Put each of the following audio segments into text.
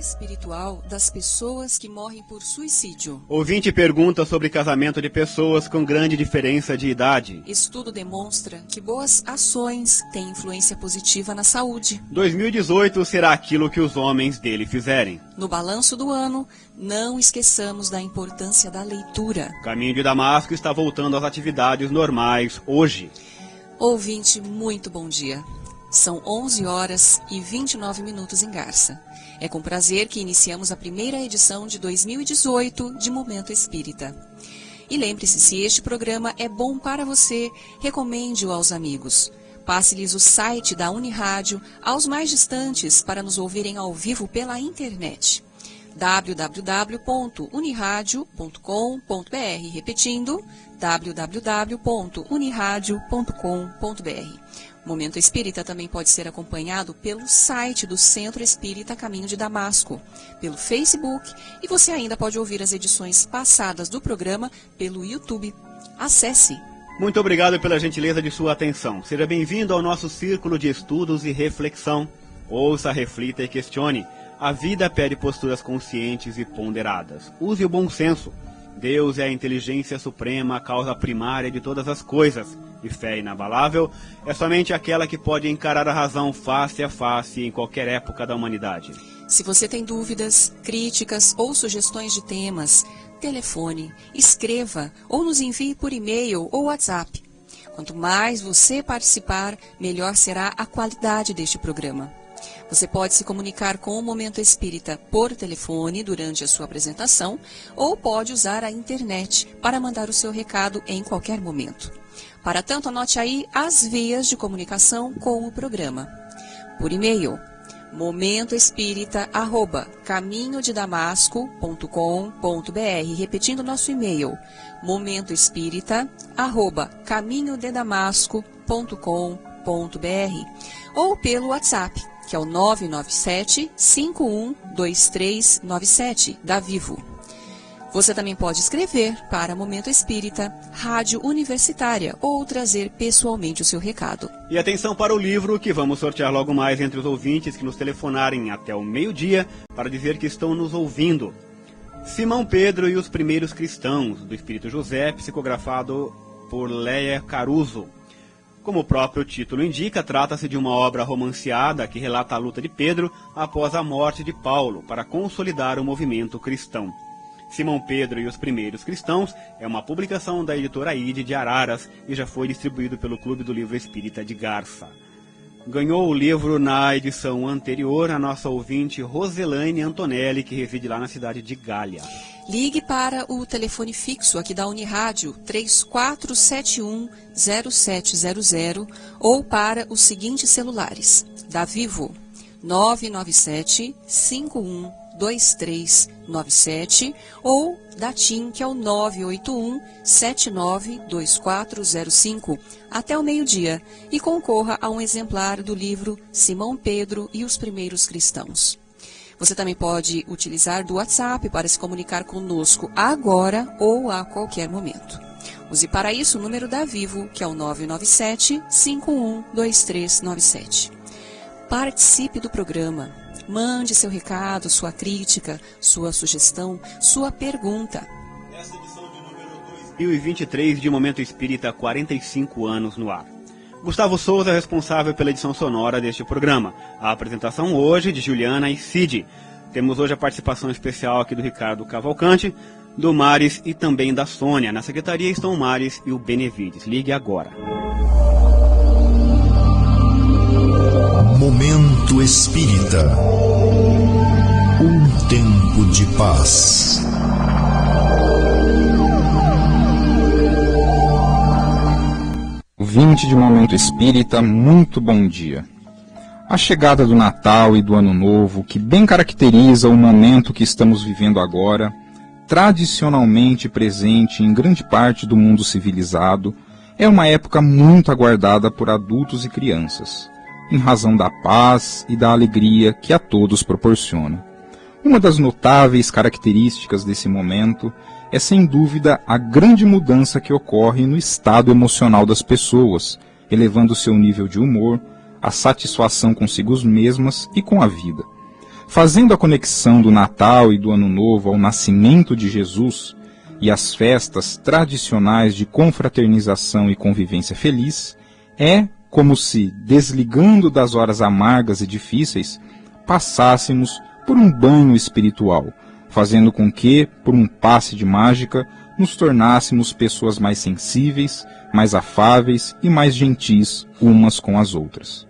espiritual das pessoas que morrem por suicídio. Ouvinte pergunta sobre casamento de pessoas com grande diferença de idade. Estudo demonstra que boas ações têm influência positiva na saúde. 2018 será aquilo que os homens dele fizerem. No balanço do ano, não esqueçamos da importância da leitura. Caminho de Damasco está voltando às atividades normais hoje. Ouvinte, muito bom dia. São 11 horas e 29 minutos em Garça. É com prazer que iniciamos a primeira edição de 2018 de Momento Espírita. E lembre-se, se este programa é bom para você, recomende-o aos amigos. Passe-lhes o site da Unirádio aos mais distantes para nos ouvirem ao vivo pela internet. www.uniradio.com.br, repetindo, www.uniradio.com.br. O Momento Espírita também pode ser acompanhado pelo site do Centro Espírita Caminho de Damasco, pelo Facebook, e você ainda pode ouvir as edições passadas do programa pelo YouTube. Acesse! Muito obrigado pela gentileza de sua atenção. Seja bem-vindo ao nosso círculo de estudos e reflexão. Ouça, reflita e questione. A vida pede posturas conscientes e ponderadas. Use o bom senso. Deus é a inteligência suprema, a causa primária de todas as coisas. E fé inabalável é somente aquela que pode encarar a razão face a face em qualquer época da humanidade. Se você tem dúvidas, críticas ou sugestões de temas, telefone, escreva ou nos envie por e-mail ou WhatsApp. Quanto mais você participar, melhor será a qualidade deste programa. Você pode se comunicar com o Momento Espírita por telefone durante a sua apresentação ou pode usar a internet para mandar o seu recado em qualquer momento. Para tanto, anote aí as vias de comunicação com o programa. Por e-mail, momentoespírita@caminhodedamasco.com.br, repetindo nosso e-mail, momentoespírita@caminhodedamasco.com.br, ou pelo WhatsApp, que é o 997-512397, da Vivo. Você também pode escrever para Momento Espírita, Rádio Universitária, ou trazer pessoalmente o seu recado. E atenção para o livro que vamos sortear logo mais entre os ouvintes que nos telefonarem até o meio-dia para dizer que estão nos ouvindo. Simão Pedro e os Primeiros Cristãos, do Espírito José, psicografado por Léa Caruso. Como o próprio título indica, trata-se de uma obra romanceada que relata a luta de Pedro após a morte de Paulo para consolidar o movimento cristão. Simão Pedro e os Primeiros Cristãos é uma publicação da editora Ide de Araras e já foi distribuído pelo Clube do Livro Espírita de Garça. Ganhou o livro na edição anterior a nossa ouvinte Roselaine Antonelli, que reside lá na cidade de Galha. Ligue para o telefone fixo aqui da Unirádio 3471-0700 ou para os seguintes celulares: da Vivo 997-512397 ou da TIM, que é o 981-792405, até o meio-dia, e concorra a um exemplar do livro Simão Pedro e os Primeiros Cristãos. Você também pode utilizar do WhatsApp para se comunicar conosco agora ou a qualquer momento. Use para isso o número da Vivo, que é o 997-512397. Participe do programa. Mande seu recado, sua crítica, sua sugestão, sua pergunta. Essa edição de número 2023 de Momento Espírita, 45 anos no ar. Gustavo Souza é responsável pela edição sonora deste programa. A apresentação hoje de Juliana e Cid. Temos hoje a participação especial aqui do Ricardo Cavalcante, do Mares e também da Sônia. Na secretaria estão o Mares e o Benevides. Ligue agora. Momento Espírita. Um tempo de paz. Ouvinte de Momento Espírita, muito bom dia. A chegada do Natal e do Ano Novo, que bem caracteriza o momento que estamos vivendo agora, tradicionalmente presente em grande parte do mundo civilizado, é uma época muito aguardada por adultos e crianças, em razão da paz e da alegria que a todos proporciona. Uma das notáveis características desse momento é, sem dúvida, a grande mudança que ocorre no estado emocional das pessoas, elevando seu nível de humor, a satisfação consigo mesmas e com a vida. fazendo a conexão do Natal e do Ano Novo ao nascimento de Jesus e as festas tradicionais de confraternização e convivência feliz, é como se, desligando das horas amargas e difíceis, passássemos por um banho espiritual, fazendo com que, por um passe de mágica, nos tornássemos pessoas mais sensíveis, mais afáveis e mais gentis umas com as outras.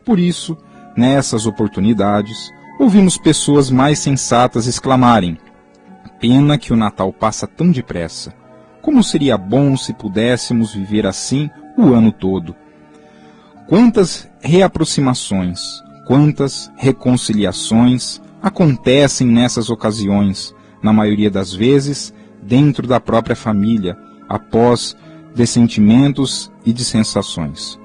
Por isso, nessas oportunidades, ouvimos pessoas mais sensatas exclamarem: pena que o Natal passa tão depressa. Como seria bom se pudéssemos viver assim o ano todo. Quantas reaproximações, quantas reconciliações acontecem nessas ocasiões, na maioria das vezes, dentro da própria família, após dessentimentos e dissensações.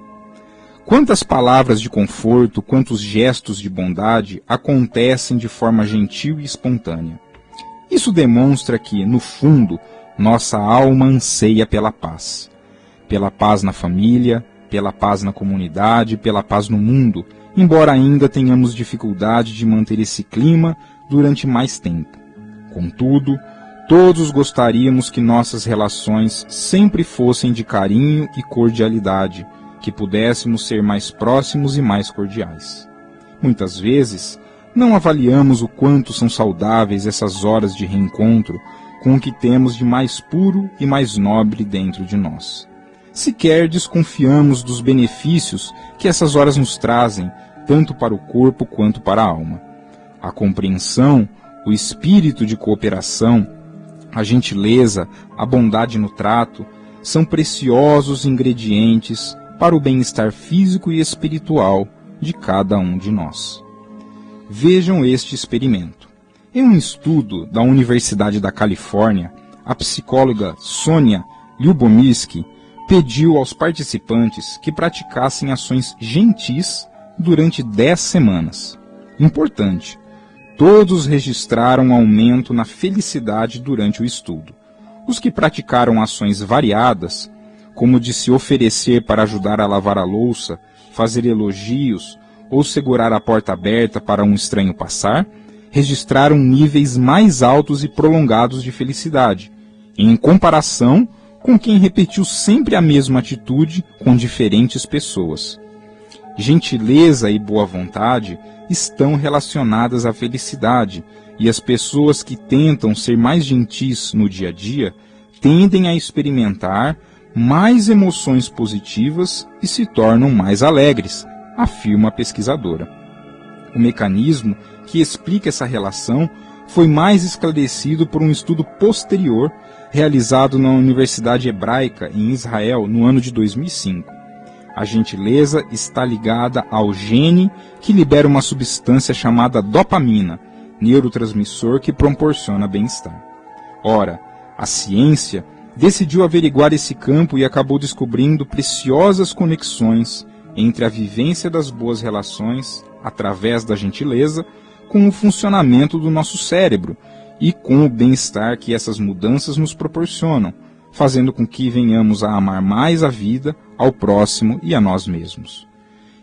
Quantas palavras de conforto, quantos gestos de bondade acontecem de forma gentil e espontânea. Isso demonstra que, no fundo, nossa alma anseia pela paz. Pela paz na família, pela paz na comunidade, pela paz no mundo, embora ainda tenhamos dificuldade de manter esse clima durante mais tempo. Contudo, todos gostaríamos que nossas relações sempre fossem de carinho e cordialidade, que pudéssemos ser mais próximos e mais cordiais. Muitas vezes, não avaliamos o quanto são saudáveis essas horas de reencontro com o que temos de mais puro e mais nobre dentro de nós. Sequer desconfiamos dos benefícios que essas horas nos trazem, tanto para o corpo quanto para a alma. A compreensão, o espírito de cooperação, a gentileza, a bondade no trato, são preciosos ingredientes para o bem-estar físico e espiritual de cada um de nós. Vejam este experimento. Em um estudo da Universidade da Califórnia, a psicóloga Sonia Lyubomirsky pediu aos participantes que praticassem ações gentis durante 10 semanas. Importante, todos registraram aumento na felicidade durante o estudo. Os que praticaram ações variadas, como de se oferecer para ajudar a lavar a louça, fazer elogios ou segurar a porta aberta para um estranho passar, registraram níveis mais altos e prolongados de felicidade, em comparação com quem repetiu sempre a mesma atitude com diferentes pessoas. Gentileza e boa vontade estão relacionadas à felicidade, e as pessoas que tentam ser mais gentis no dia a dia tendem a experimentar mais emoções positivas e se tornam mais alegres, afirma a pesquisadora. O mecanismo que explica essa relação foi mais esclarecido por um estudo posterior realizado na Universidade Hebraica em Israel no ano de 2005. A gentileza está ligada ao gene que libera uma substância chamada dopamina, neurotransmissor que proporciona bem-estar. Ora, a ciência decidiu averiguar esse campo e acabou descobrindo preciosas conexões entre a vivência das boas relações, através da gentileza, com o funcionamento do nosso cérebro e com o bem-estar que essas mudanças nos proporcionam, fazendo com que venhamos a amar mais a vida, ao próximo e a nós mesmos.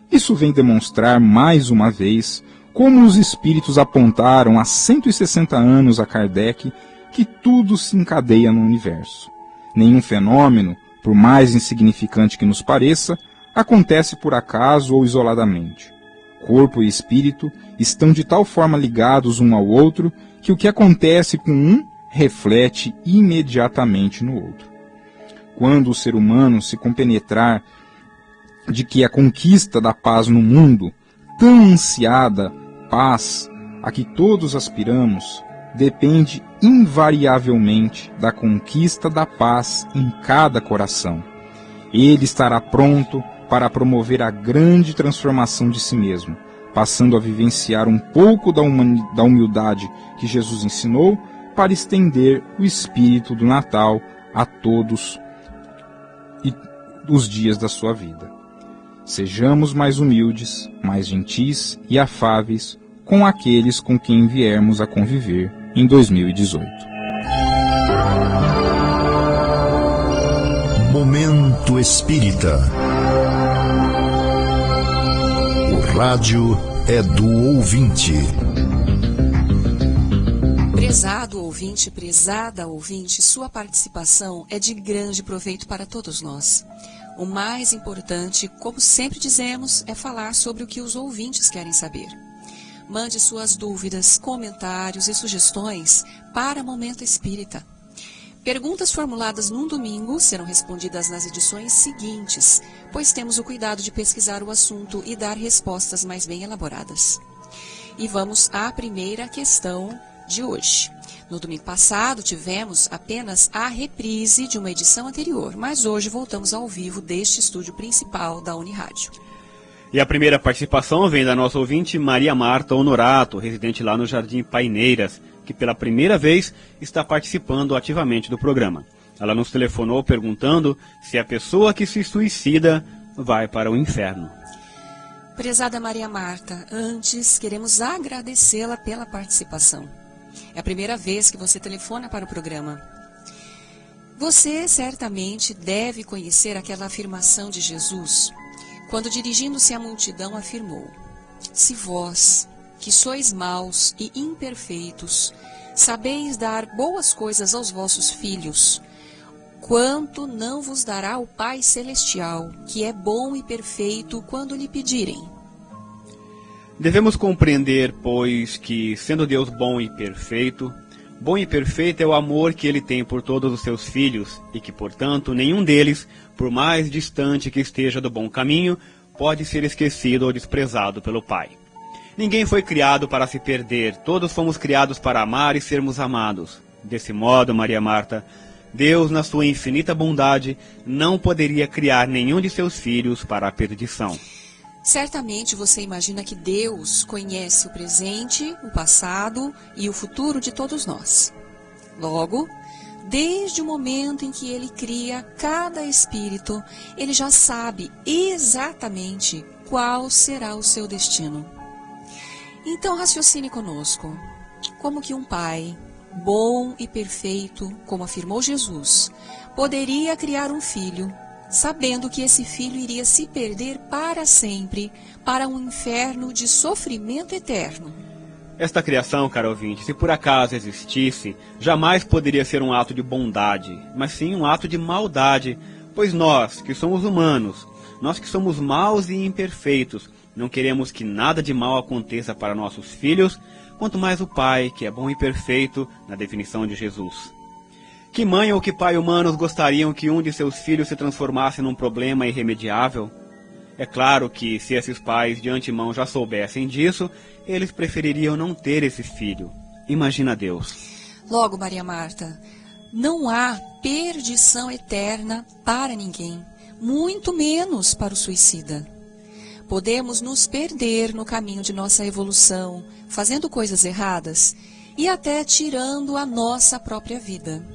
Isso vem demonstrar mais uma vez como os espíritos apontaram há 160 anos a Kardec que tudo se encadeia no universo. Nenhum fenômeno, por mais insignificante que nos pareça, acontece por acaso ou isoladamente. Corpo e espírito estão de tal forma ligados um ao outro que o que acontece com um reflete imediatamente no outro. Quando o ser humano se compenetrar de que a conquista da paz no mundo, tão ansiada paz a que todos aspiramos, depende invariavelmente da conquista da paz em cada coração. Ele estará pronto para promover a grande transformação de si mesmo, passando a vivenciar um pouco da humildade que Jesus ensinou para estender o espírito do Natal a todos os dias da sua vida. Sejamos mais humildes, mais gentis e afáveis com aqueles com quem viermos a conviver em 2018. Momento Espírita. O rádio é do ouvinte. Prezado ouvinte, prezada ouvinte, sua participação é de grande proveito para todos nós. O mais importante, como sempre dizemos, é falar sobre o que os ouvintes querem saber. Mande suas dúvidas, comentários e sugestões para Momento Espírita. Perguntas formuladas num domingo serão respondidas nas edições seguintes, pois temos o cuidado de pesquisar o assunto e dar respostas mais bem elaboradas. E vamos à primeira questão de hoje. No domingo passado tivemos apenas a reprise de uma edição anterior, mas hoje voltamos ao vivo deste estúdio principal da Unirádio. E a primeira participação vem da nossa ouvinte Maria Marta Honorato, residente lá no Jardim Paineiras, que pela primeira vez está participando ativamente do programa. Ela nos telefonou perguntando se a pessoa que se suicida vai para o inferno. Prezada Maria Marta, antes queremos agradecê-la pela participação. É a primeira vez que você telefona para o programa. Você certamente deve conhecer aquela afirmação de Jesus, quando dirigindo-se à multidão afirmou: se vós, que sois maus e imperfeitos, sabeis dar boas coisas aos vossos filhos, quanto não vos dará o Pai Celestial, que é bom e perfeito quando lhe pedirem? Devemos compreender, pois, que, sendo Deus bom e perfeito é o amor que Ele tem por todos os seus filhos e que, portanto, nenhum deles, por mais distante que esteja do bom caminho, pode ser esquecido ou desprezado pelo Pai. Ninguém foi criado para se perder, todos fomos criados para amar e sermos amados. Desse modo, Maria Marta, Deus, na sua infinita bondade, não poderia criar nenhum de seus filhos para a perdição. Certamente você imagina que Deus conhece o presente, o passado e o futuro de todos nós. Logo, desde o momento em que Ele cria cada espírito, Ele já sabe exatamente qual será o seu destino. Então raciocine conosco. Como que um pai, bom e perfeito, como afirmou Jesus, poderia criar um filho, sabendo que esse filho iria se perder para sempre, para um inferno de sofrimento eterno? Esta criação, caro ouvinte, se por acaso existisse, jamais poderia ser um ato de bondade, mas sim um ato de maldade, pois nós, que somos humanos, nós que somos maus e imperfeitos, não queremos que nada de mal aconteça para nossos filhos, quanto mais o Pai, que é bom e perfeito, na definição de Jesus. Que mãe ou que pai humanos gostariam que um de seus filhos se transformasse num problema irremediável? É claro que, se esses pais de antemão já soubessem disso, eles prefeririam não ter esse filho. Imagina Deus. Logo, Maria Marta, não há perdição eterna para ninguém, muito menos para o suicida. Podemos nos perder no caminho de nossa evolução, fazendo coisas erradas e até tirando a nossa própria vida.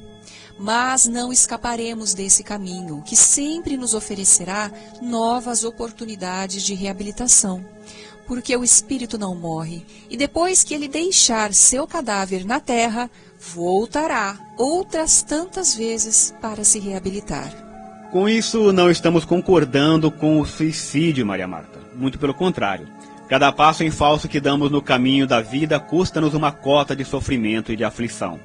Mas não escaparemos desse caminho, que sempre nos oferecerá novas oportunidades de reabilitação, porque o espírito não morre, e depois que ele deixar seu cadáver na terra, voltará outras tantas vezes para se reabilitar. Com isso, não estamos concordando com o suicídio, Maria Marta. Muito pelo contrário. Cada passo em falso que damos no caminho da vida custa-nos uma cota de sofrimento e de aflição.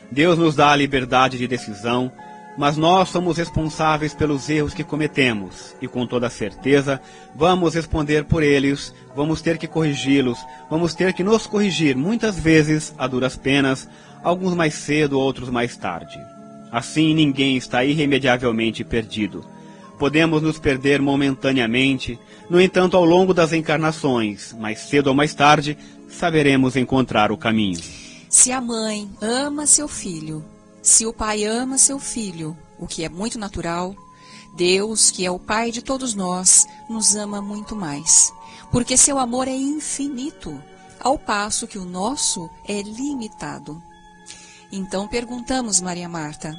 Deus nos dá a liberdade de decisão, mas nós somos responsáveis pelos erros que cometemos, e com toda certeza vamos responder por eles, vamos ter que corrigi-los, vamos ter que nos corrigir muitas vezes a duras penas, alguns mais cedo, outros mais tarde. Assim ninguém está irremediavelmente perdido. Podemos nos perder momentaneamente, no entanto ao longo das encarnações, mais cedo ou mais tarde, saberemos encontrar o caminho. Se a mãe ama seu filho, se o pai ama seu filho, o que é muito natural, Deus, que é o Pai de todos nós, nos ama muito mais, porque seu amor é infinito, ao passo que o nosso é limitado. Então perguntamos, Maria Marta,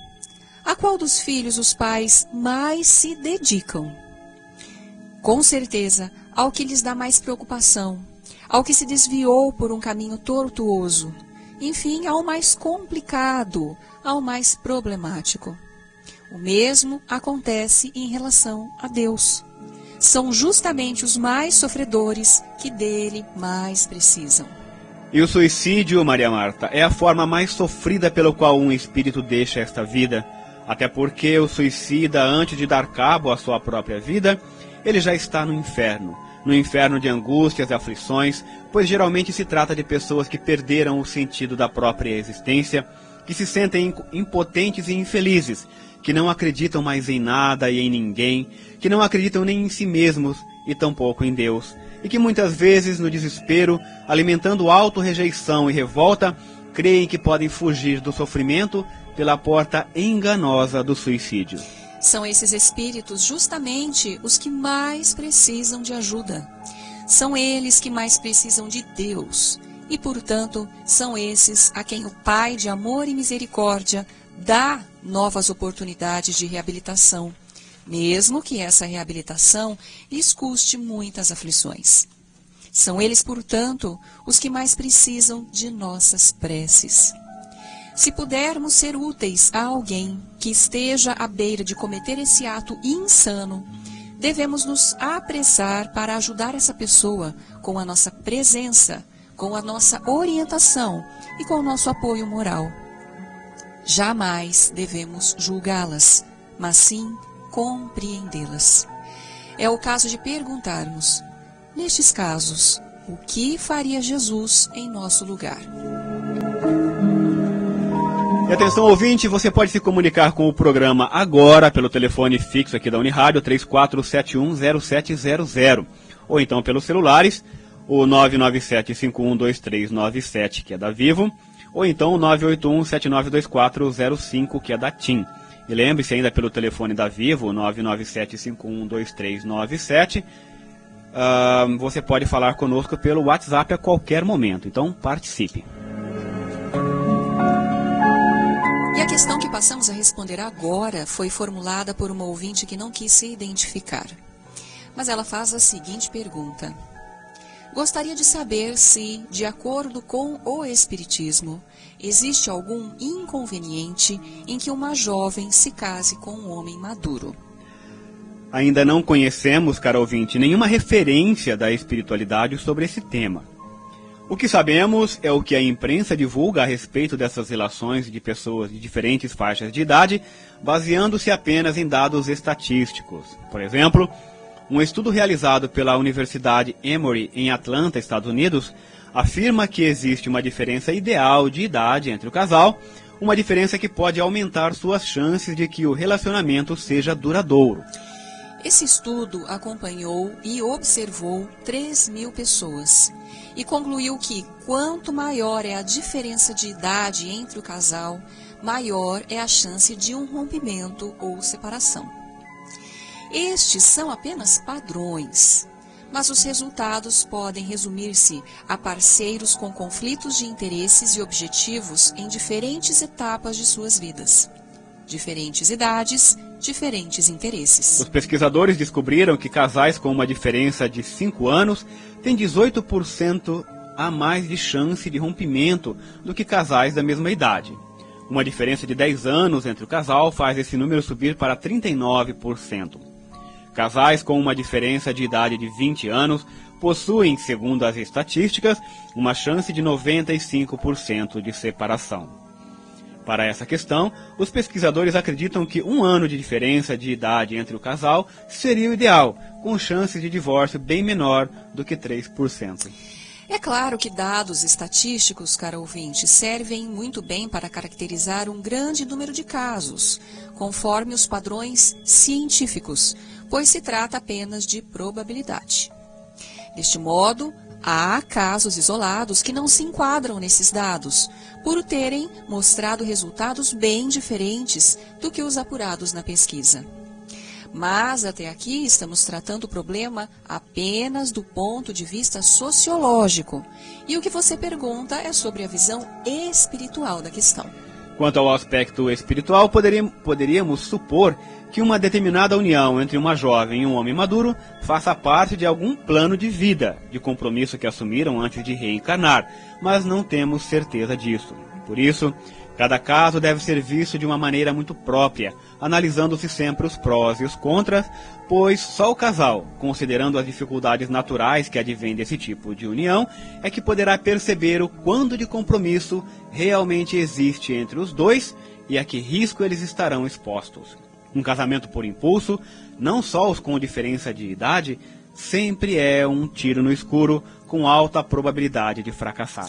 a qual dos filhos os pais mais se dedicam? Com certeza, ao que lhes dá mais preocupação, ao que se desviou por um caminho tortuoso, enfim, ao mais complicado, ao mais problemático. O mesmo acontece em relação a Deus. São justamente os mais sofredores que dele mais precisam. E o suicídio, Maria Marta, é a forma mais sofrida pelo qual um espírito deixa esta vida, até porque o suicida, antes de dar cabo à sua própria vida, ele já está no inferno de angústias e aflições, pois geralmente se trata de pessoas que perderam o sentido da própria existência, que se sentem impotentes e infelizes, que não acreditam mais em nada e em ninguém, que não acreditam nem em si mesmos e tampouco em Deus, e que muitas vezes, no desespero, alimentando auto-rejeição e revolta, creem que podem fugir do sofrimento pela porta enganosa do suicídio. São esses espíritos justamente os que mais precisam de ajuda. São eles que mais precisam de Deus. E, portanto, são esses a quem o Pai de amor e misericórdia dá novas oportunidades de reabilitação, mesmo que essa reabilitação lhes custe muitas aflições. São eles, portanto, os que mais precisam de nossas preces. Se pudermos ser úteis a alguém que esteja à beira de cometer esse ato insano, devemos nos apressar para ajudar essa pessoa com a nossa presença, com a nossa orientação e com o nosso apoio moral. Jamais devemos julgá-las, mas sim compreendê-las. É o caso de perguntarmos, nestes casos, o que faria Jesus em nosso lugar? E atenção, ouvinte, você pode se comunicar com o programa agora pelo telefone fixo aqui da Unirádio 34710700, ou então pelos celulares, o 997-512397, que é da Vivo, ou então o 981-792405, que é da TIM. E lembre-se ainda pelo telefone da Vivo, 997-512397, você pode falar conosco pelo WhatsApp a qualquer momento, então participe. E a questão que passamos a responder agora foi formulada por uma ouvinte que não quis se identificar. Mas ela faz a seguinte pergunta. Gostaria de saber se, de acordo com o Espiritismo, existe algum inconveniente em que uma jovem se case com um homem maduro. Ainda não conhecemos, cara ouvinte, nenhuma referência da espiritualidade sobre esse tema. O que sabemos é o que a imprensa divulga a respeito dessas relações de pessoas de diferentes faixas de idade, baseando-se apenas em dados estatísticos. Por exemplo, um estudo realizado pela Universidade Emory em Atlanta, Estados Unidos, afirma que existe uma diferença ideal de idade entre o casal, uma diferença que pode aumentar suas chances de que o relacionamento seja duradouro. Esse estudo acompanhou e observou 3.000 pessoas e concluiu que quanto maior é a diferença de idade entre o casal, maior é a chance de um rompimento ou separação. Estes são apenas padrões, mas os resultados podem resumir-se a parceiros com conflitos de interesses e objetivos em diferentes etapas de suas vidas. Diferentes idades, diferentes interesses. Os pesquisadores descobriram que casais com uma diferença de 5 anos têm 18% a mais de chance de rompimento do que casais da mesma idade. Uma diferença de 10 anos entre o casal faz esse número subir para 39%. Casais com uma diferença de idade de 20 anos possuem, segundo as estatísticas, uma chance de 95% de separação. Para essa questão, os pesquisadores acreditam que 1 ano de diferença de idade entre o casal seria o ideal, com chances de divórcio bem menor do que 3%. É claro que dados estatísticos, caro ouvinte, servem muito bem para caracterizar um grande número de casos, conforme os padrões científicos, pois se trata apenas de probabilidade. Deste modo, há casos isolados que não se enquadram nesses dados, por terem mostrado resultados bem diferentes do que os apurados na pesquisa. Mas, até aqui, estamos tratando o problema apenas do ponto de vista sociológico. E o que você pergunta é sobre a visão espiritual da questão. Quanto ao aspecto espiritual, poderíamos supor que uma determinada união entre uma jovem e um homem maduro faça parte de algum plano de vida, de compromisso que assumiram antes de reencarnar, mas não temos certeza disso. Por isso, Cada caso deve ser visto de uma maneira muito própria, analisando-se sempre os prós e os contras, pois só o casal, considerando as dificuldades naturais que advêm desse tipo de união, é que poderá perceber o quanto de compromisso realmente existe entre os dois e a que risco eles estarão expostos. Um casamento por impulso, não só os com diferença de idade, sempre é um tiro no escuro com alta probabilidade de fracassar.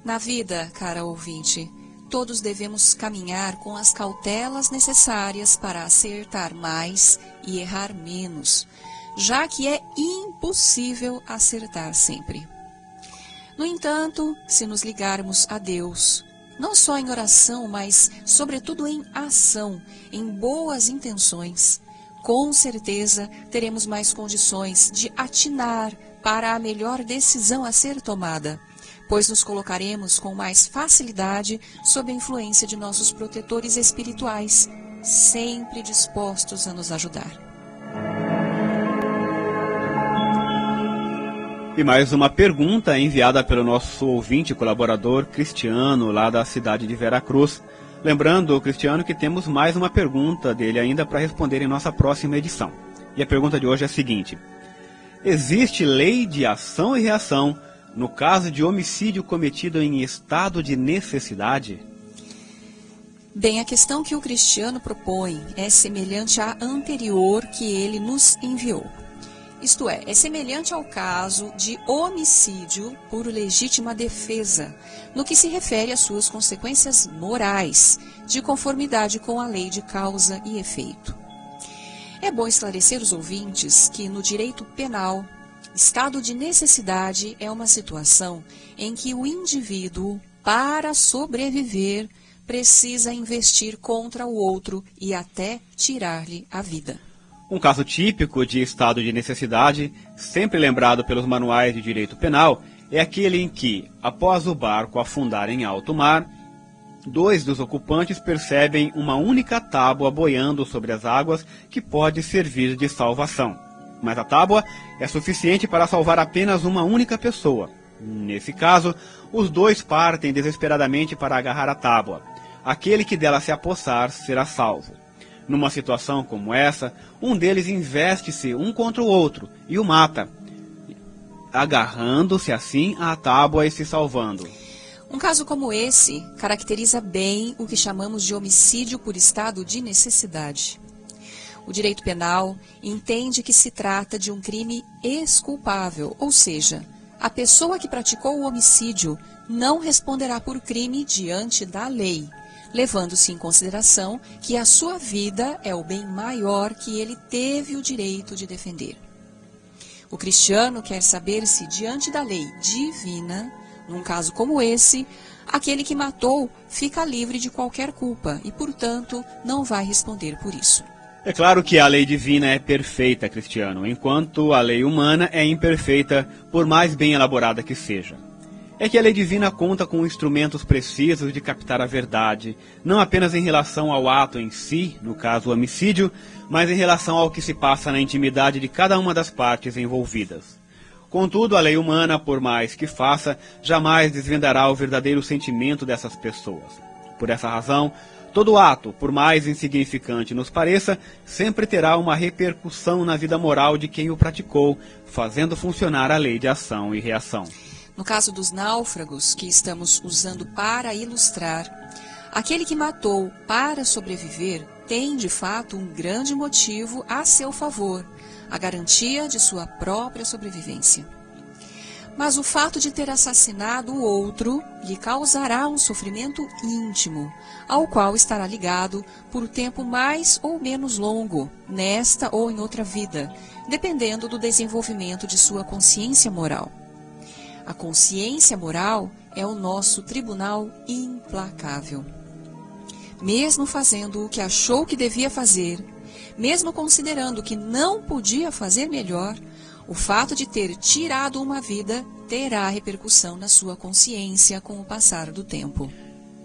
Na vida, cara ouvinte, todos devemos caminhar com as cautelas necessárias para acertar mais e errar menos, já que é impossível acertar sempre. No entanto, se nos ligarmos a Deus, não só em oração, mas sobretudo em ação, em boas intenções, com certeza teremos mais condições de atinar para a melhor decisão a ser tomada, pois nos colocaremos com mais facilidade sob a influência de nossos protetores espirituais, sempre dispostos a nos ajudar. E mais uma pergunta enviada pelo nosso ouvinte e colaborador Cristiano, lá da cidade de Veracruz. Lembrando, Cristiano, que temos mais uma pergunta dele ainda para responder em nossa próxima edição. E a pergunta de hoje é a seguinte: existe lei de ação e reação no caso de homicídio cometido em estado de necessidade? Bem, a questão que o Cristiano propõe é semelhante à anterior que ele nos enviou. Isto é semelhante ao caso de homicídio por legítima defesa, no que se refere às suas consequências morais, de conformidade com a lei de causa e efeito. É bom esclarecer os ouvintes que, no direito penal, estado de necessidade é uma situação em que o indivíduo, para sobreviver, precisa investir contra o outro e até tirar-lhe a vida. Um caso típico de estado de necessidade, sempre lembrado pelos manuais de direito penal, é aquele em que, após o barco afundar em alto mar, 2 dos ocupantes percebem uma única tábua boiando sobre as águas que pode servir de salvação. Mas a tábua é suficiente para salvar apenas uma única pessoa. Nesse caso, os 2 partem desesperadamente para agarrar a tábua. Aquele que dela se apossar será salvo. Numa situação como essa, um deles investe-se um contra o outro e o mata, agarrando-se assim à tábua e se salvando. Um caso como esse caracteriza bem o que chamamos de homicídio por estado de necessidade. O direito penal entende que se trata de um crime exculpável, ou seja, a pessoa que praticou o homicídio não responderá por crime diante da lei, levando-se em consideração que a sua vida é o bem maior que ele teve o direito de defender. O cristiano quer saber se, diante da lei divina, num caso como esse, aquele que matou fica livre de qualquer culpa e, portanto, não vai responder por isso. É claro que a lei divina é perfeita, Cristiano, enquanto a lei humana é imperfeita, por mais bem elaborada que seja. É que a lei divina conta com instrumentos precisos de captar a verdade, não apenas em relação ao ato em si, no caso o homicídio, mas em relação ao que se passa na intimidade de cada uma das partes envolvidas. Contudo, a lei humana, por mais que faça, jamais desvendará o verdadeiro sentimento dessas pessoas. Por essa razão, todo ato, por mais insignificante nos pareça, sempre terá uma repercussão na vida moral de quem o praticou, fazendo funcionar a lei de ação e reação. No caso dos náufragos, que estamos usando para ilustrar, aquele que matou para sobreviver tem, de fato, um grande motivo a seu favor, a garantia de sua própria sobrevivência. Mas o fato de ter assassinado o outro lhe causará um sofrimento íntimo, ao qual estará ligado por tempo mais ou menos longo, nesta ou em outra vida, dependendo do desenvolvimento de sua consciência moral. A consciência moral é o nosso tribunal implacável. Mesmo fazendo o que achou que devia fazer, mesmo considerando que não podia fazer melhor, o fato de ter tirado uma vida terá repercussão na sua consciência com o passar do tempo.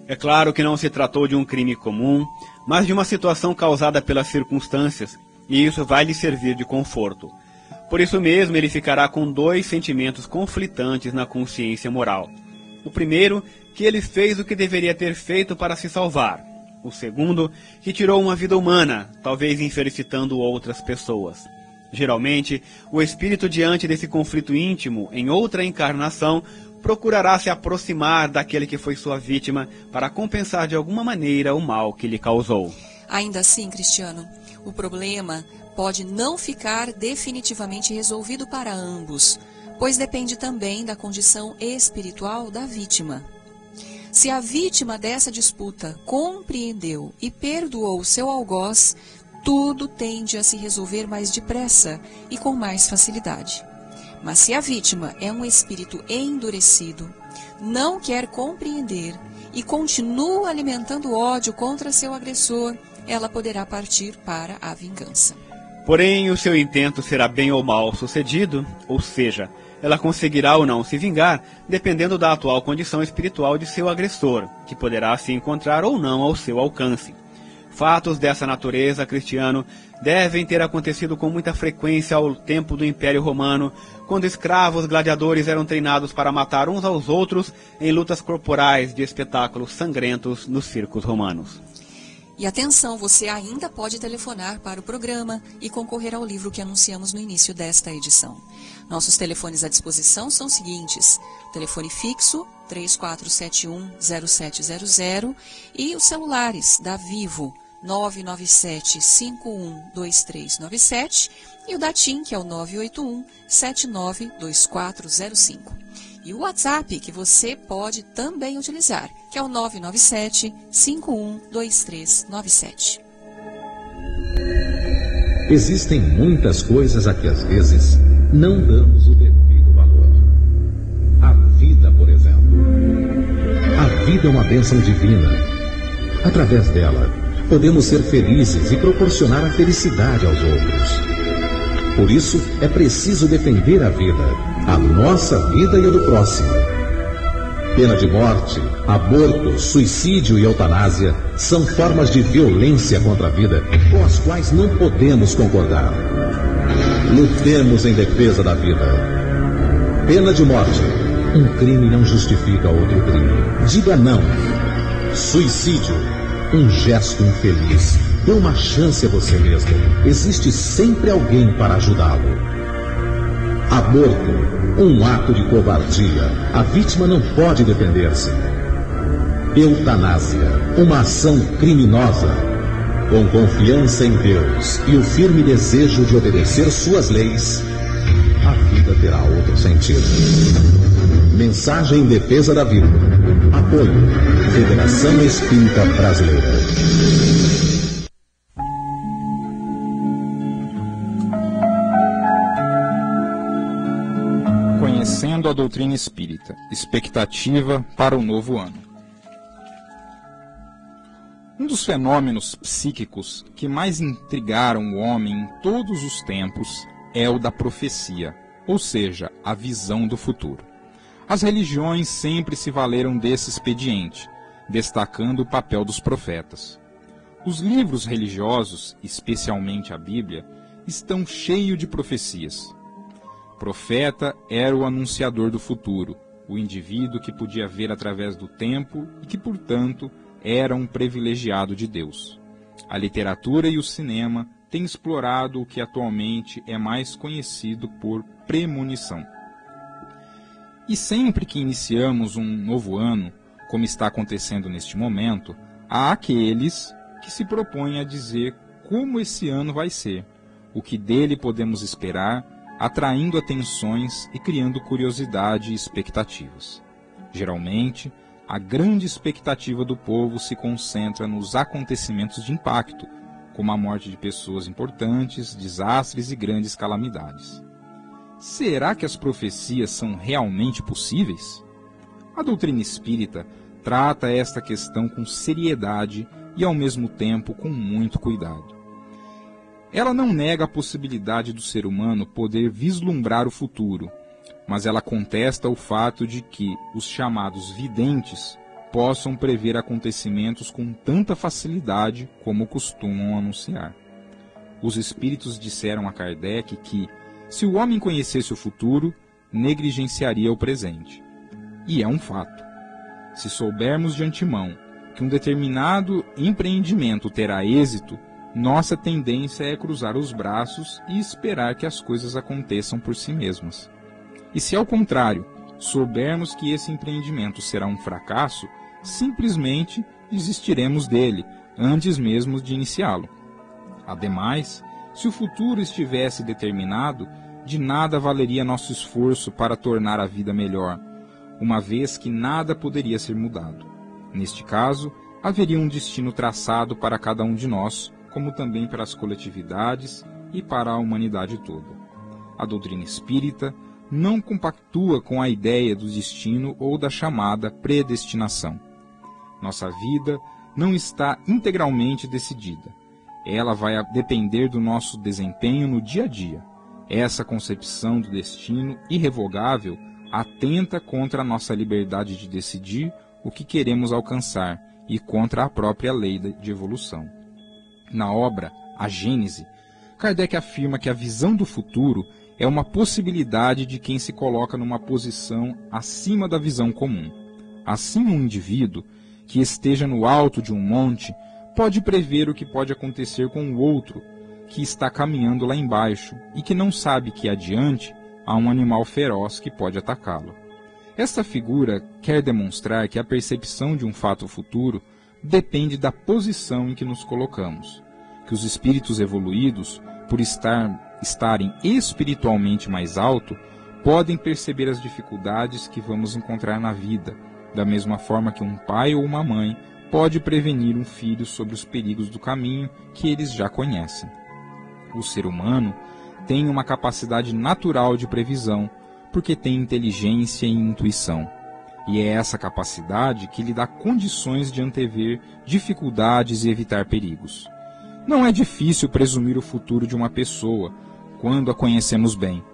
É claro que não se tratou de um crime comum, mas de uma situação causada pelas circunstâncias, e isso vai lhe servir de conforto. Por isso mesmo, ele ficará com 2 sentimentos conflitantes na consciência moral. O primeiro que ele fez o que deveria ter feito para se salvar. O segundo, que tirou uma vida humana, talvez infelicitando outras pessoas. Geralmente, o espírito diante desse conflito íntimo, em outra encarnação, procurará se aproximar daquele que foi sua vítima para compensar de alguma maneira o mal que lhe causou. Ainda assim, Cristiano, o problema pode não ficar definitivamente resolvido para ambos, pois depende também da condição espiritual da vítima. Se a vítima dessa disputa compreendeu e perdoou seu algoz, tudo tende a se resolver mais depressa e com mais facilidade. Mas se a vítima é um espírito endurecido, não quer compreender e continua alimentando ódio contra seu agressor, ela poderá partir para a vingança. Porém, o seu intento será bem ou mal sucedido, ou seja, ela conseguirá ou não se vingar, dependendo da atual condição espiritual de seu agressor, que poderá se encontrar ou não ao seu alcance. Fatos dessa natureza, Cristiano, devem ter acontecido com muita frequência ao tempo do Império Romano, quando escravos gladiadores eram treinados para matar uns aos outros em lutas corporais de espetáculos sangrentos nos circos romanos. E atenção, você ainda pode telefonar para o programa e concorrer ao livro que anunciamos no início desta edição. Nossos telefones à disposição são os seguintes: telefone fixo 3471-0700 e os celulares da Vivo 997-512397 e o da TIM, que é o 981-792405. E o WhatsApp, que você pode também utilizar, que é o 997-512397. Existem muitas coisas a que às vezes não damos o devido valor. A vida, por exemplo. A vida é uma bênção divina. Através dela, podemos ser felizes e proporcionar a felicidade aos outros. Por isso, é preciso defender a vida, a nossa vida e a do próximo. Pena de morte, aborto, suicídio e eutanásia são formas de violência contra a vida com as quais não podemos concordar. Lutemos em defesa da vida. Pena de morte. Um crime não justifica outro crime. Diga não. Suicídio. Um gesto infeliz. Dê uma chance a você mesmo. Existe sempre alguém para ajudá-lo. Aborto. Um ato de covardia. A vítima não pode defender-se. Eutanásia. Uma ação criminosa. Com confiança em Deus e o firme desejo de obedecer suas leis, a vida terá outro sentido. Mensagem em defesa da vida. Apoio. Federação Espírita Brasileira. Conhecendo a doutrina espírita. Expectativa para o novo ano. Um dos fenômenos psíquicos que mais intrigaram o homem em todos os tempos é o da profecia, ou seja, a visão do futuro. As religiões sempre se valeram desse expediente, destacando o papel dos profetas. Os livros religiosos, especialmente a Bíblia, estão cheios de profecias. O profeta era o anunciador do futuro, o indivíduo que podia ver através do tempo e que, portanto, era um privilegiado de Deus. A literatura e o cinema têm explorado o que atualmente é mais conhecido por premonição. E sempre que iniciamos um novo ano, como está acontecendo neste momento, há aqueles que se propõem a dizer como esse ano vai ser, o que dele podemos esperar, atraindo atenções e criando curiosidade e expectativas. Geralmente, a grande expectativa do povo se concentra nos acontecimentos de impacto, como a morte de pessoas importantes, desastres e grandes calamidades. Será que as profecias são realmente possíveis? A doutrina espírita trata esta questão com seriedade e, ao mesmo tempo, com muito cuidado. Ela não nega a possibilidade do ser humano poder vislumbrar o futuro, mas ela contesta o fato de que os chamados videntes possam prever acontecimentos com tanta facilidade como costumam anunciar. Os espíritos disseram a Kardec que, se o homem conhecesse o futuro, negligenciaria o presente. E é um fato. Se soubermos de antemão que um determinado empreendimento terá êxito, nossa tendência é cruzar os braços e esperar que as coisas aconteçam por si mesmas. E se, ao contrário, soubermos que esse empreendimento será um fracasso, simplesmente desistiremos dele antes mesmo de iniciá-lo. Ademais, se o futuro estivesse determinado, de nada valeria nosso esforço para tornar a vida melhor, uma vez que nada poderia ser mudado. Neste caso, haveria um destino traçado para cada um de nós, como também para as coletividades e para a humanidade toda. A doutrina espírita não compactua com a ideia do destino ou da chamada predestinação. Nossa vida não está integralmente decidida. Ela vai depender do nosso desempenho no dia a dia. Essa concepção do destino irrevogável atenta contra a nossa liberdade de decidir o que queremos alcançar e contra a própria lei de evolução. Na obra A Gênese, Kardec afirma que a visão do futuro é uma possibilidade de quem se coloca numa posição acima da visão comum. Assim, um indivíduo que esteja no alto de um monte pode prever o que pode acontecer com o outro, que está caminhando lá embaixo e que não sabe que adiante há um animal feroz que pode atacá-lo. Esta figura quer demonstrar que a percepção de um fato futuro depende da posição em que nos colocamos, que os espíritos evoluídos, por estarem espiritualmente mais alto, podem perceber as dificuldades que vamos encontrar na vida, da mesma forma que um pai ou uma mãe pode prevenir um filho sobre os perigos do caminho que eles já conhecem. O ser humano tem uma capacidade natural de previsão, porque tem inteligência e intuição. E é essa capacidade que lhe dá condições de antever dificuldades e evitar perigos. Não é difícil presumir o futuro de uma pessoa, quando a conhecemos bem.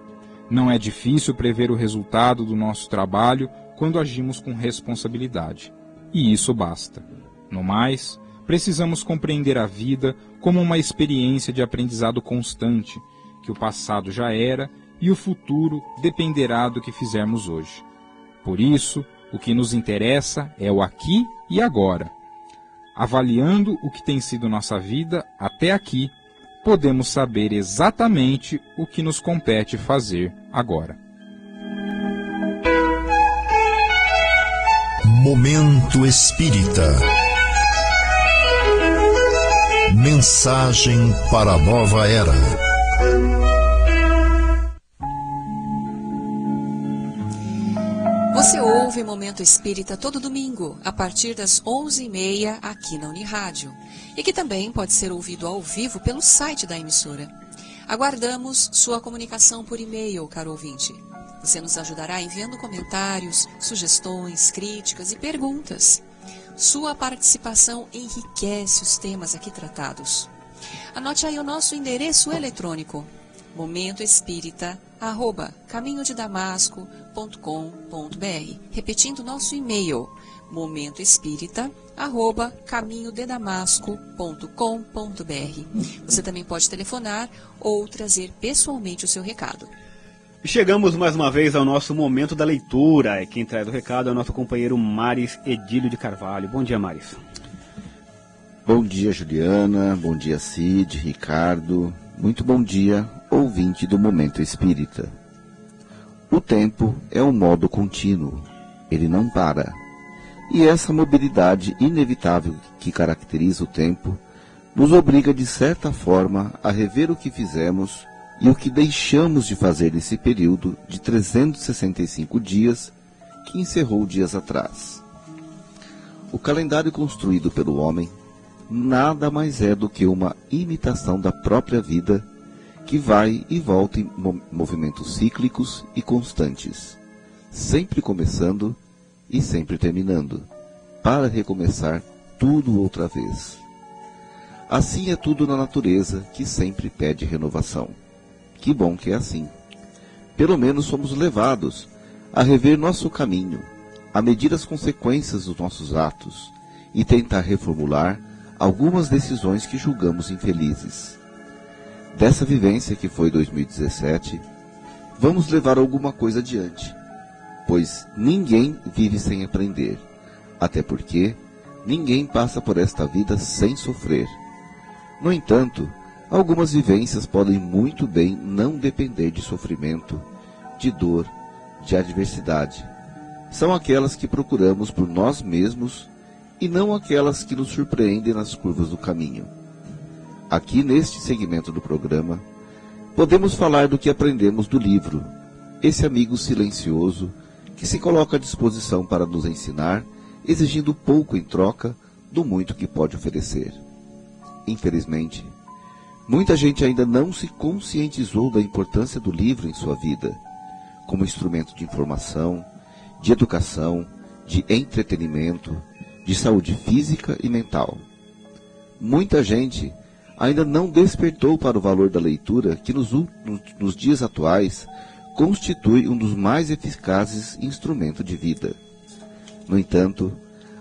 Não é difícil prever o resultado do nosso trabalho quando agimos com responsabilidade. E isso basta. No mais, precisamos compreender a vida como uma experiência de aprendizado constante, que o passado já era e o futuro dependerá do que fizermos hoje. Por isso, o que nos interessa é o aqui e agora. Avaliando o que tem sido nossa vida até aqui, podemos saber exatamente o que nos compete fazer agora. Momento Espírita. Mensagem para a nova era. Você ouve Momento Espírita todo domingo, a partir das 11h30, aqui na Unirádio, e que também pode ser ouvido ao vivo pelo site da emissora. Aguardamos sua comunicação por e-mail, caro ouvinte. Você nos ajudará enviando comentários, sugestões, críticas e perguntas. Sua participação enriquece os temas aqui tratados. Anote aí o nosso endereço eletrônico: momentoespírita@caminhodedamasco.com.br. Repetindo nosso e-mail: momentoespírita@caminhodedamasco.com.br. Você também pode telefonar ou trazer pessoalmente o seu recado. E chegamos mais uma vez ao nosso momento da leitura. E quem traz o recado é o nosso companheiro Maris Edílio de Carvalho. Bom dia, Maris. Bom dia, Juliana. Bom dia, Cid, Ricardo. Muito bom dia, ouvinte do Momento Espírita. O tempo é um modo contínuo. Ele não para. E essa mobilidade inevitável que caracteriza o tempo nos obriga, de certa forma, a rever o que fizemos e o que deixamos de fazer nesse período de 365 dias que encerrou dias atrás. O calendário construído pelo homem nada mais é do que uma imitação da própria vida, que vai e volta em movimentos cíclicos e constantes, sempre começando e sempre terminando, para recomeçar tudo outra vez. Assim é tudo na natureza, que sempre pede renovação. Que bom que é assim. Pelo menos somos levados a rever nosso caminho, a medir as consequências dos nossos atos e tentar reformular algumas decisões que julgamos infelizes. Dessa vivência que foi 2017, vamos levar alguma coisa adiante, pois ninguém vive sem aprender, até porque ninguém passa por esta vida sem sofrer. No entanto, algumas vivências podem muito bem não depender de sofrimento, de dor, de adversidade. São aquelas que procuramos por nós mesmos e não aquelas que nos surpreendem nas curvas do caminho. Aqui neste segmento do programa, podemos falar do que aprendemos do livro, esse amigo silencioso que se coloca à disposição para nos ensinar, exigindo pouco em troca do muito que pode oferecer. Infelizmente, muita gente ainda não se conscientizou da importância do livro em sua vida, como instrumento de informação, de educação, de entretenimento, de saúde física e mental. Muita gente ainda não despertou para o valor da leitura que nos dias atuais constitui um dos mais eficazes instrumentos de vida. No entanto,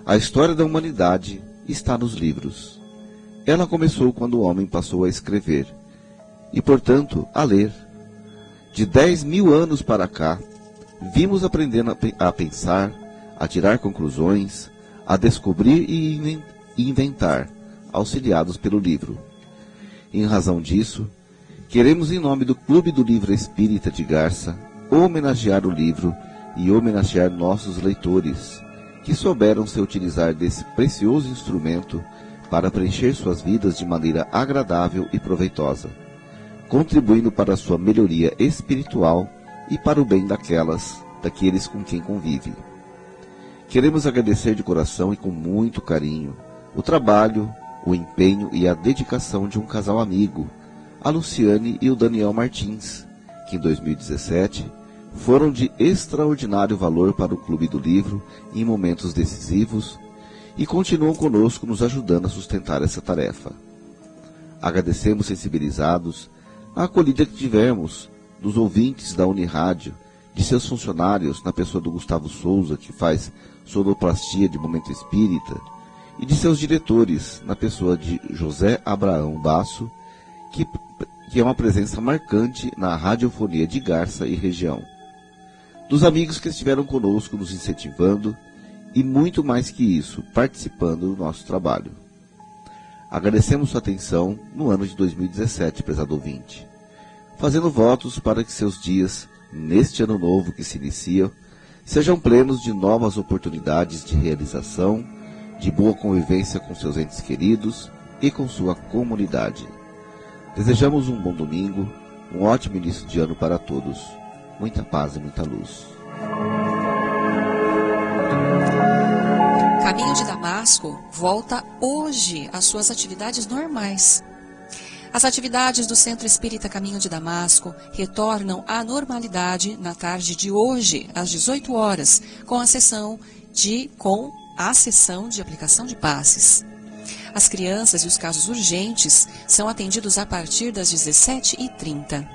a história da humanidade está nos livros. Ela começou quando o homem passou a escrever, e portanto a ler. De 10.000 anos para cá, vimos aprendendo a pensar, a tirar conclusões, a descobrir e inventar, auxiliados pelo livro. Em razão disso, queremos, em nome do Clube do Livro Espírita de Garça, homenagear o livro e homenagear nossos leitores, que souberam se utilizar desse precioso instrumento para preencher suas vidas de maneira agradável e proveitosa, contribuindo para a sua melhoria espiritual e para o bem daqueles com quem convive. Queremos agradecer de coração e com muito carinho o trabalho, o empenho e a dedicação de um casal amigo, a Luciane e o Daniel Martins, que em 2017 foram de extraordinário valor para o Clube do Livro em momentos decisivos e continuam conosco nos ajudando a sustentar essa tarefa. Agradecemos sensibilizados a acolhida que tivemos dos ouvintes da Unirádio, de seus funcionários na pessoa do Gustavo Souza, que faz sonoplastia de Momento Espírita, e de seus diretores na pessoa de José Abraão Basso, que é uma presença marcante na radiofonia de Garça e região. Dos amigos que estiveram conosco nos incentivando e muito mais que isso, participando do nosso trabalho. Agradecemos sua atenção no ano de 2017, prezado ouvinte, fazendo votos para que seus dias, neste ano novo que se inicia, sejam plenos de novas oportunidades de realização, de boa convivência com seus entes queridos e com sua comunidade. Desejamos um bom domingo, um ótimo início de ano para todos. Muita paz e muita luz. Caminho de Damasco volta hoje às suas atividades normais. As atividades do Centro Espírita Caminho de Damasco retornam à normalidade na tarde de hoje, às 18 horas, com a sessão de aplicação de passes. As crianças e os casos urgentes são atendidos a partir das 17h30.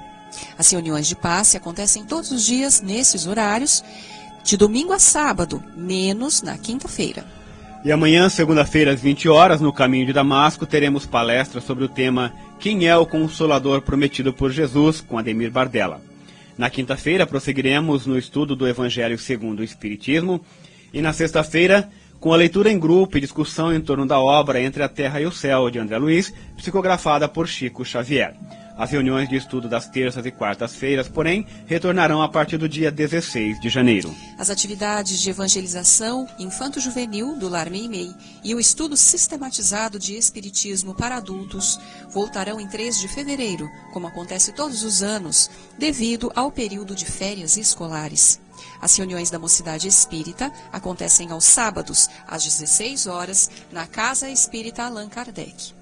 As reuniões de passe acontecem todos os dias nesses horários, de domingo a sábado, menos na quinta-feira. E amanhã, segunda-feira, às 20 horas, no Caminho de Damasco, teremos palestra sobre o tema Quem é o Consolador Prometido por Jesus, com Ademir Bardella. Na quinta-feira, prosseguiremos no estudo do Evangelho segundo o Espiritismo. E na sexta-feira, com a leitura em grupo e discussão em torno da obra Entre a Terra e o Céu, de André Luiz, psicografada por Chico Xavier. As reuniões de estudo das terças e quartas-feiras, porém, retornarão a partir do dia 16 de janeiro. As atividades de evangelização infanto-juvenil do Lar Meimei e o estudo sistematizado de Espiritismo para adultos voltarão em 3 de fevereiro, como acontece todos os anos, devido ao período de férias escolares. As reuniões da Mocidade Espírita acontecem aos sábados, às 16 horas, na Casa Espírita Allan Kardec.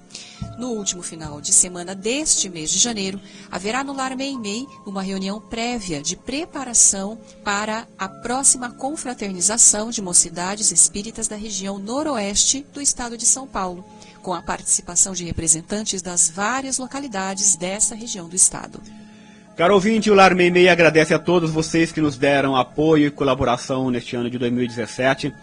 No último final de semana deste mês de janeiro, haverá no Lar Meimei uma reunião prévia de preparação para a próxima confraternização de mocidades espíritas da região noroeste do estado de São Paulo, com a participação de representantes das várias localidades dessa região do estado. Caro ouvinte, o Lar Meimei agradece a todos vocês que nos deram apoio e colaboração neste ano de 2017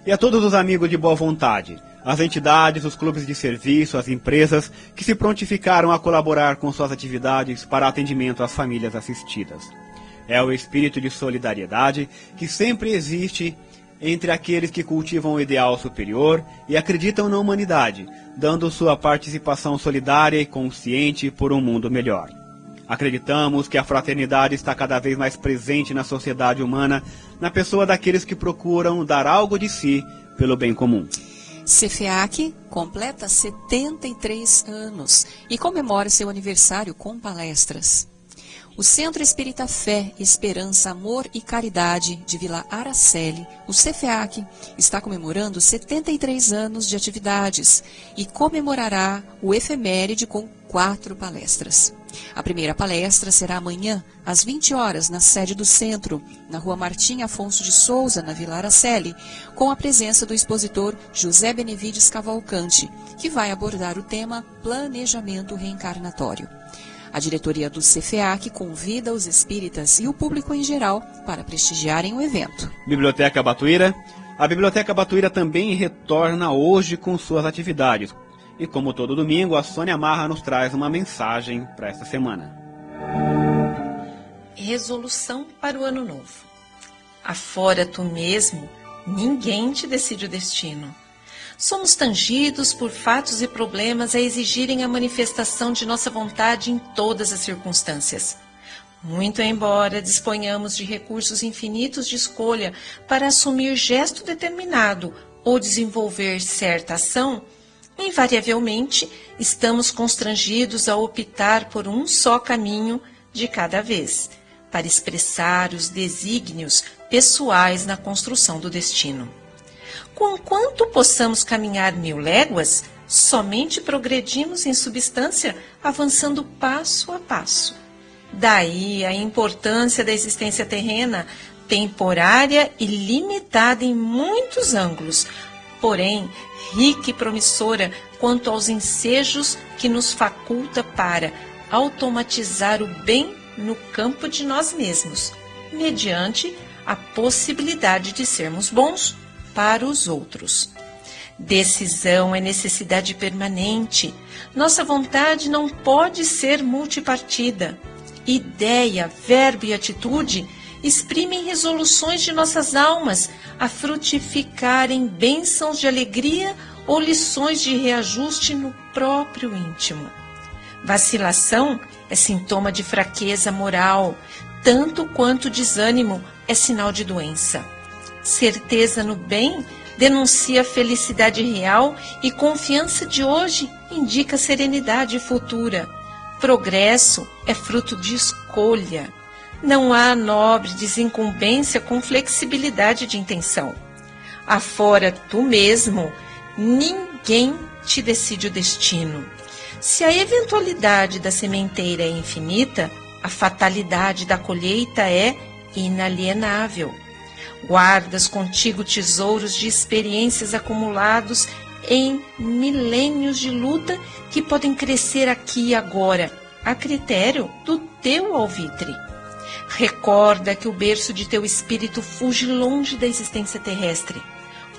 e a todos os amigos de boa vontade, as entidades, os clubes de serviço, as empresas que se prontificaram a colaborar com suas atividades para atendimento às famílias assistidas. É o espírito de solidariedade que sempre existe entre aqueles que cultivam o ideal superior e acreditam na humanidade, dando sua participação solidária e consciente por um mundo melhor. Acreditamos que a fraternidade está cada vez mais presente na sociedade humana, na pessoa daqueles que procuram dar algo de si pelo bem comum. CFEAC completa 73 anos e comemora seu aniversário com palestras. O Centro Espírita Fé, Esperança, Amor e Caridade de Vila Araceli, o CFEAC, está comemorando 73 anos de atividades e comemorará o efeméride com 4 palestras. A primeira palestra será amanhã, às 20 horas, na sede do centro, na Rua Martim Afonso de Souza, na Vila Araceli, com a presença do expositor José Benevides Cavalcante, que vai abordar o tema Planejamento Reencarnatório. A diretoria do CFEAC convida os espíritas e o público em geral para prestigiarem o evento. Biblioteca Batuíra. A Biblioteca Batuíra também retorna hoje com suas atividades. E como todo domingo, a Sônia Marra nos traz uma mensagem para esta semana. Resolução para o ano novo. Afora tu mesmo, ninguém te decide o destino. Somos tangidos por fatos e problemas a exigirem a manifestação de nossa vontade em todas as circunstâncias. Muito embora disponhamos de recursos infinitos de escolha para assumir gesto determinado ou desenvolver certa ação, invariavelmente estamos constrangidos a optar por um só caminho de cada vez, para expressar os desígnios pessoais na construção do destino. Conquanto possamos caminhar 1000 léguas, somente progredimos em substância, avançando passo a passo. Daí a importância da existência terrena, temporária e limitada em muitos ângulos, porém rica e promissora quanto aos ensejos que nos faculta para automatizar o bem no campo de nós mesmos, mediante a possibilidade de sermos bons para os outros. Decisão é necessidade permanente. Nossa vontade não pode ser multipartida. Ideia, verbo e atitude exprimem resoluções de nossas almas a frutificarem bênçãos de alegria ou lições de reajuste no próprio íntimo. Vacilação é sintoma de fraqueza moral, tanto quanto desânimo é sinal de doença. Certeza no bem denuncia felicidade real e confiança de hoje indica serenidade futura. Progresso é fruto de escolha. Não há nobre desincumbência com flexibilidade de intenção. Afora tu mesmo, ninguém te decide o destino. Se a eventualidade da sementeira é infinita, a fatalidade da colheita é inalienável. Guardas contigo tesouros de experiências acumulados em milênios de luta que podem crescer aqui e agora, a critério do teu alvitre. Recorda que o berço de teu espírito fuge longe da existência terrestre.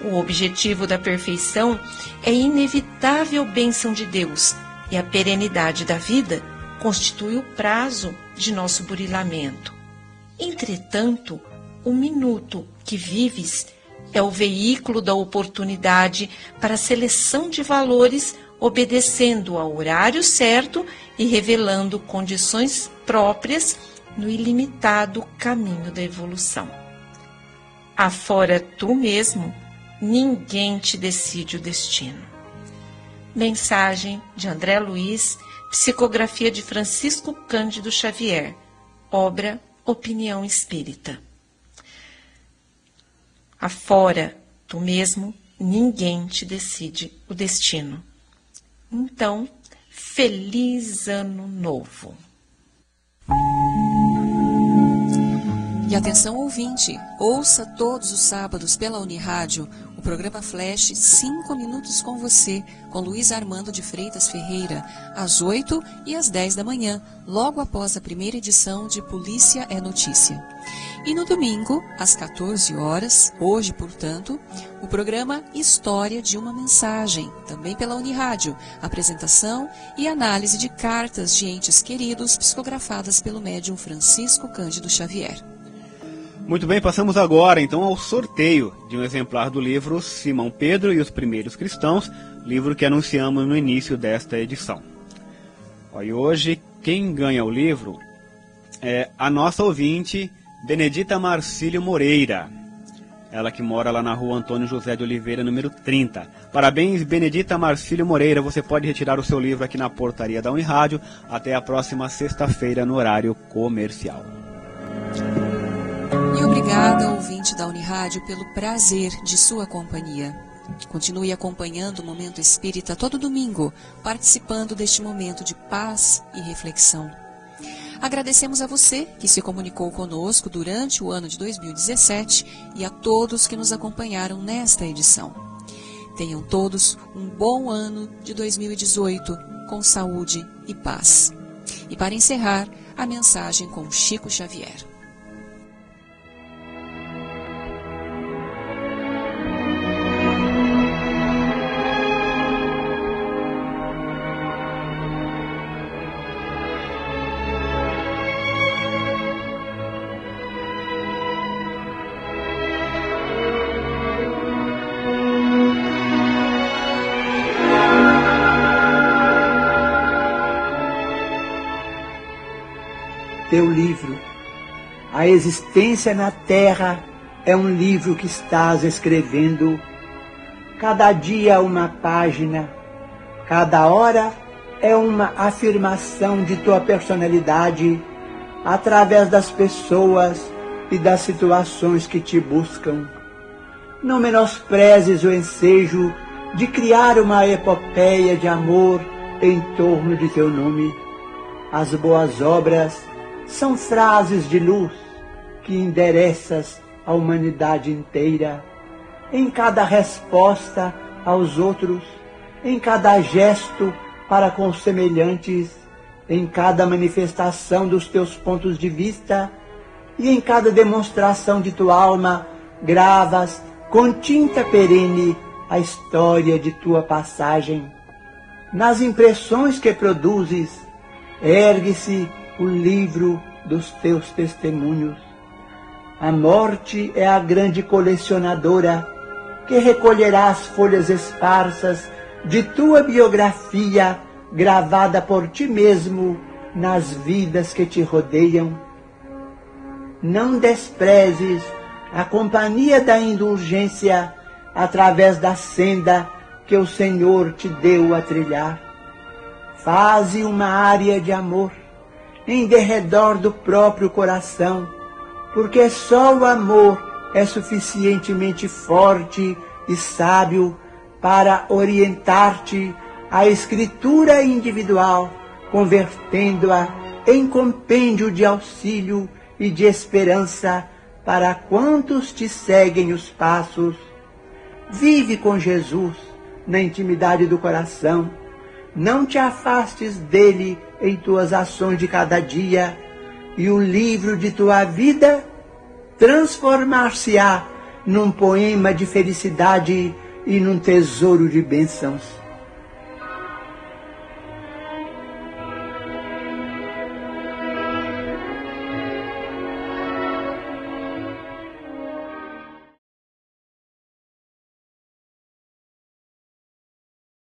O objetivo da perfeição é inevitável bênção de Deus, e a perenidade da vida constitui o prazo de nosso burilamento. Entretanto, o minuto que vives é o veículo da oportunidade para a seleção de valores, obedecendo ao horário certo e revelando condições próprias no ilimitado caminho da evolução. Afora tu mesmo, ninguém te decide o destino. Mensagem de André Luiz, psicografia de Francisco Cândido Xavier, obra Opinião Espírita. Afora tu mesmo, ninguém te decide o destino. Então, feliz ano novo! E atenção ouvinte, ouça todos os sábados pela Unirádio o programa Flash 5 Minutos com Você, com Luiz Armando de Freitas Ferreira, às 8 e às 10 da manhã, logo após a primeira edição de Polícia é Notícia. E no domingo, às 14 horas, hoje, portanto, o programa História de uma Mensagem, também pela Unirádio, apresentação e análise de cartas de entes queridos psicografadas pelo médium Francisco Cândido Xavier. Muito bem, passamos agora então ao sorteio de um exemplar do livro Simão Pedro e os Primeiros Cristãos, livro que anunciamos no início desta edição. E hoje quem ganha o livro é a nossa ouvinte Benedita Marcílio Moreira, ela que mora lá na rua Antônio José de Oliveira, número 30. Parabéns, Benedita Marcílio Moreira, você pode retirar o seu livro aqui na portaria da Unirádio até a próxima sexta-feira no horário comercial. E obrigada, ouvinte da Unirádio, pelo prazer de sua companhia. Continue acompanhando o Momento Espírita todo domingo, participando deste momento de paz e reflexão. Agradecemos a você que se comunicou conosco durante o ano de 2017 e a todos que nos acompanharam nesta edição. Tenham todos um bom ano de 2018, com saúde e paz. E para encerrar, a mensagem com Chico Xavier. Teu livro, a existência na Terra é um livro que estás escrevendo. Cada dia uma página, cada hora é uma afirmação de tua personalidade através das pessoas e das situações que te buscam. Não menosprezes o ensejo de criar uma epopeia de amor em torno de teu nome. As boas obras são frases de luz que endereças à humanidade inteira, em cada resposta aos outros, em cada gesto para com os semelhantes, em cada manifestação dos teus pontos de vista e em cada demonstração de tua alma, gravas com tinta perene a história de tua passagem. Nas impressões que produzes, ergue-se o livro dos teus testemunhos. A morte é a grande colecionadora que recolherá as folhas esparsas de tua biografia gravada por ti mesmo nas vidas que te rodeiam. Não desprezes a companhia da indulgência através da senda que o Senhor te deu a trilhar. Faze uma área de amor em derredor do próprio coração, porque só o amor é suficientemente forte e sábio para orientar-te à escritura individual, convertendo-a em compêndio de auxílio e de esperança para quantos te seguem os passos. Vive com Jesus na intimidade do coração. Não te afastes dele em tuas ações de cada dia, e o livro de tua vida transformar-se-á num poema de felicidade e num tesouro de bênçãos.